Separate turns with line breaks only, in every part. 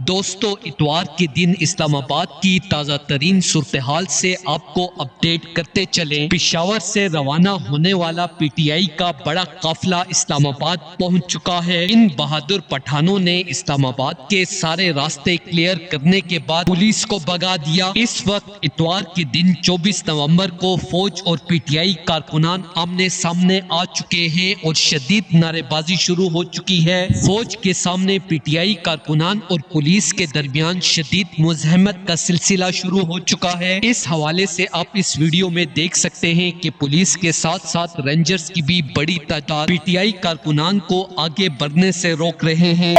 दोस्तों, इतवार के दिन इस्लामाबाद की ताज़ा तरीन सूरत हाल से आपको अपडेट करते चलें। पेशावर से रवाना होने वाला पीटीआई का बड़ा काफिला इस्लामाबाद पहुंच चुका है। इन बहादुर पठानों ने इस्लामाबाद के सारे रास्ते क्लियर करने के बाद पुलिस को भगा दिया। इस वक्त इतवार के दिन 24 नवंबर को फौज और पीटीआई कारकुनान आमने सामने आ चुके हैं और शदीद नारेबाजी शुरू हो चुकी है। फौज के सामने पीटीआई कारकुनान और पुलिस के दरमियान शदीद मुज़ाहमत का सिलसिला शुरू हो चुका है। इस हवाले से आप इस वीडियो में देख सकते हैं कि पुलिस के साथ साथ रेंजर्स की भी बड़ी तादाद पीटीआई कारकुनान को आगे बढ़ने से रोक रहे हैं।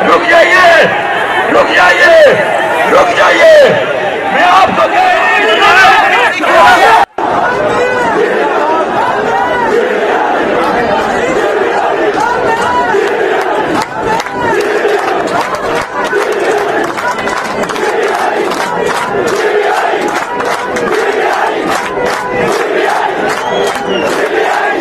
रुक जाइए, रुक जाइए, रुक जाइए, मैं आपको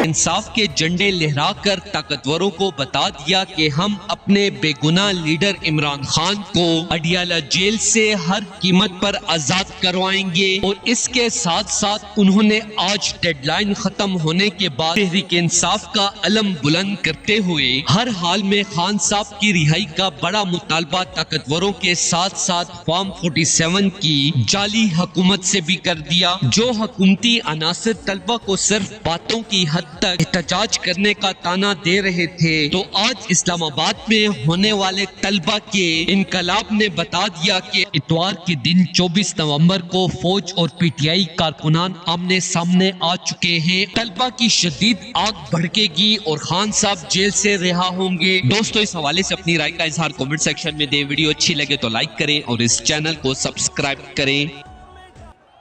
इंसाफ के झंडे लहराकर ताकतवरों को बता दिया कि हम अपने बेगुनाह लीडर इमरान खान को अडियाला जेल से हर कीमत पर आजाद करवाएंगे। और इसके साथ साथ उन्होंने आज डेडलाइन खत्म होने के बाद तहरीक इंसाफ का अलम बुलंद करते हुए हर हाल में खान साहब की रिहाई का बड़ा मुतालबा ताकतवरों के साथ साथ फॉर्म 47 की जाली हुकूमत से भी कर दिया। जो हुकूमती अनासर तलबा को सिर्फ बातों की हद तक एहतजाज करने का ताना दे रहे थे, तो आज इस्लामाबाद में होने वाले तलबा के इनकलाब ने बता दिया कि इतवार के दिन 24 नवंबर को फौज और पीटीआई कारकुनान आमने सामने आ चुके हैं। तलबा की शदीद आग भड़केगी और खान साहब जेल से रिहा होंगे। दोस्तों, इस हवाले से अपनी राय का इजहार कमेंट सेक्शन में दें। वीडियो अच्छी लगे तो लाइक करें और इस चैनल को सब्सक्राइब करें।